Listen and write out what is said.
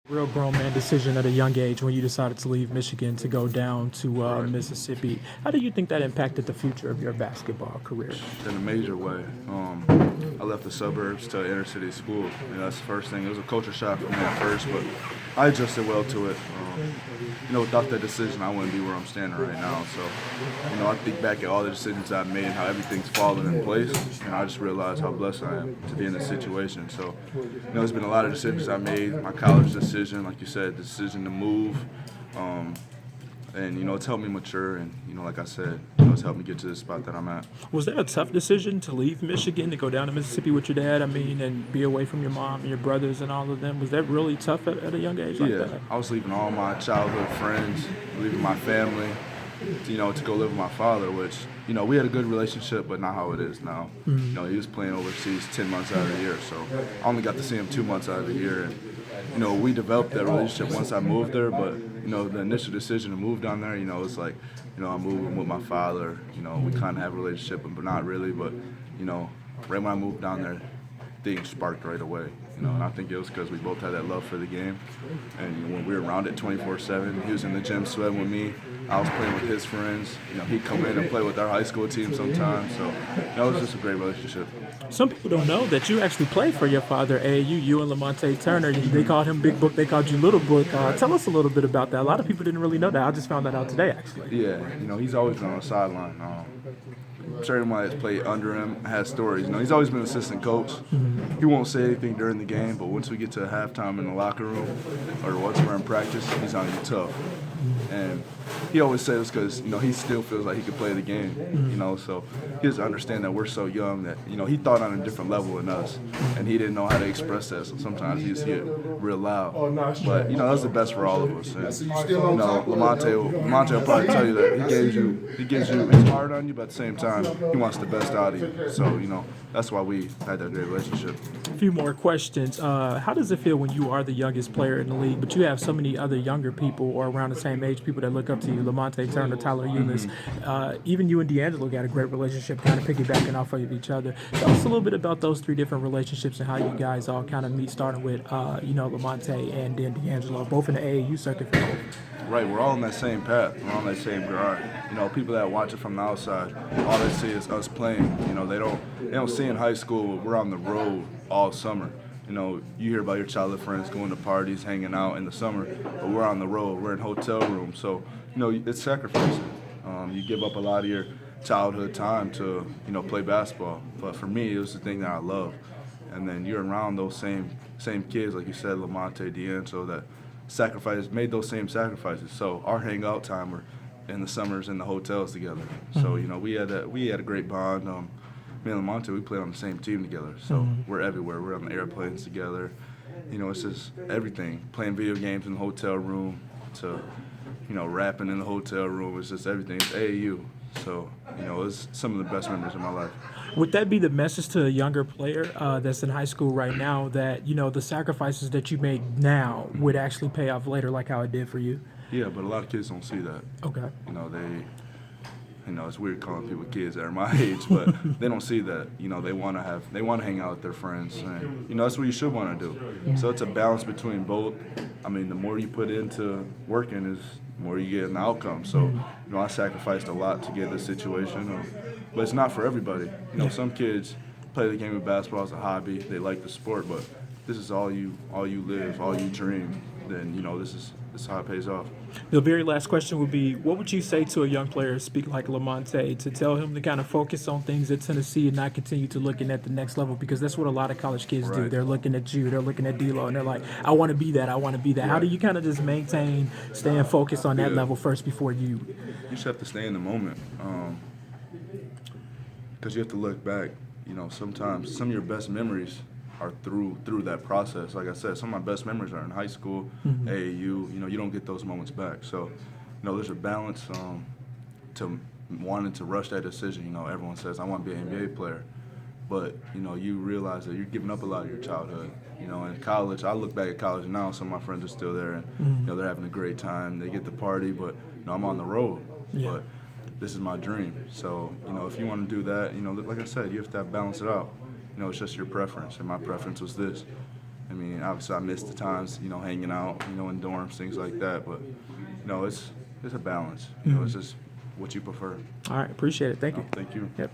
Real grown man decision at a young age when you decided to leave Michigan to go down to Right. Mississippi. How do you think that impacted the future of your basketball career? In a major way. I left the suburbs to inner city school. That's the first thing. It was a culture shock for me at first, but I adjusted well to it. Without that decision, I wouldn't be where I'm standing right now. So, I think back at all the decisions I've made and how everything's fallen in place, and I just realized how blessed I am to be in this situation. So, there's been a lot of decisions I made. My college decision, like you said, the decision to move. And it's helped me mature, and like I said, it's helped me get to the spot that I'm at. Was that a tough decision to leave Michigan to go down to Mississippi with your dad? I mean, and be away from your mom and your brothers and all of them. Was that really tough at a young age like Yeah, that? I was leaving all my childhood friends, leaving my family, to go live with my father, which, we had a good relationship, but not how it is now. He was playing overseas 10 months out of the year, so I only got to see him 2 months out of the year. And, we developed that relationship once I moved there, but, the initial decision to move down there, it's like, I'm moving with my father. We kind of have a relationship, but not really. But, right when I moved down there, things sparked right away. And I think it was because we both had that love for the game. And when we were around it 24/7, he was in the gym sweating with me. I was playing with his friends. He'd come in and play with our high school team sometimes. So that was just a great relationship. Some people don't know that you actually played for your father, AAU, you and Lamonte Turner. They called him Big Book, they called you Little Book. Tell us a little bit about that. A lot of people didn't really know that. I just found that out today, actually. Yeah, he's always been on the sideline. Everyone that's played under him has stories. He's always been an assistant coach. He won't say anything during the game, but once we get to halftime in the locker room or once we're in practice, he's on you tough. And he always says because, he still feels like he could play the game, so he doesn't understand that we're so young that, he thought on a different level than us, and he didn't know how to express that, so sometimes he just get real loud. But, that's the best for all of us. And, Lamonte will probably tell you that he gives you his heart on you, but at the same time, he wants the best out of you. So, that's why we had that great relationship. A few more questions. How does it feel when you are the youngest player in the league, but you have so many other younger people or around the same age people that look up to you, Lamonte Turner, Tyler Eunice, even you and D'Angelo got a great relationship, kind of piggybacking off of each other. Tell us a little bit about those three different relationships and how you guys all kind of meet, starting with, Lamonte and then D'Angelo, both in the AAU circuit. Right, we're all on that same path. We're on that same grind. People that watch it from the outside, all they see is us playing. They don't see in high school we're on the road all summer. You hear about your childhood friends going to parties, hanging out in the summer, but we're on the road. We're in hotel rooms, so it's sacrificing. You give up a lot of your childhood time to play basketball. But for me, it was the thing that I love. And then you're around those same kids, like you said, Lamonte, D'Angelo, that made those same sacrifices. So our hangout time were in the summers in the hotels together. So we had a great bond. Me and Lamonte, we played on the same team together. So we're everywhere. We're on the airplanes together. It's just everything. Playing video games in the hotel room to rapping in the hotel room. It's just everything. It's AAU. So it's some of the best memories of my life. Would that be the message to a younger player that's in high school right now that, the sacrifices that you made now would actually pay off later like how it did for you? Yeah, but a lot of kids don't see that. Okay. It's weird calling people kids that are my age, but they don't see that. They want to hang out with their friends, and that's what you should want to do. So it's a balance between both. I mean, the more you put into working is the more you get in the outcome. So, I sacrificed a lot to get this situation, but it's not for everybody. Some kids play the game of basketball as a hobby. They like the sport, but this is all you live, all you dream. Then this is how it pays off. The very last question would be, what would you say to a young player speak like Lamonte to tell him to kind of focus on things at Tennessee and not continue to looking at the next level? Because that's what a lot of college kids do. Right. They're looking at you, they're looking at D-Lo, and they're like, I want to be that, I want to be that. How do you kind of just maintain staying focused on that level first before you? You just have to stay in the moment, because you have to look back. Sometimes some of your best memories are through that process. Like I said, some of my best memories are in high school, AAU. You don't get those moments back. So, there's a balance to wanting to rush that decision. Everyone says, I want to be an NBA player. But, you realize that you're giving up a lot of your childhood. In college, I look back at college now, some of my friends are still there, and, they're having a great time. They get the party, but, I'm on the road. Yeah. But this is my dream. So, if you want to do that, like I said, you have to balance it out. It's just your preference, and my preference was this. I mean, obviously I miss the times, you know, hanging out, you know, in dorms, things like that. But, you know, it's a balance. You know, it's just what you prefer. All right, appreciate it. Thank you. Thank you. Yep.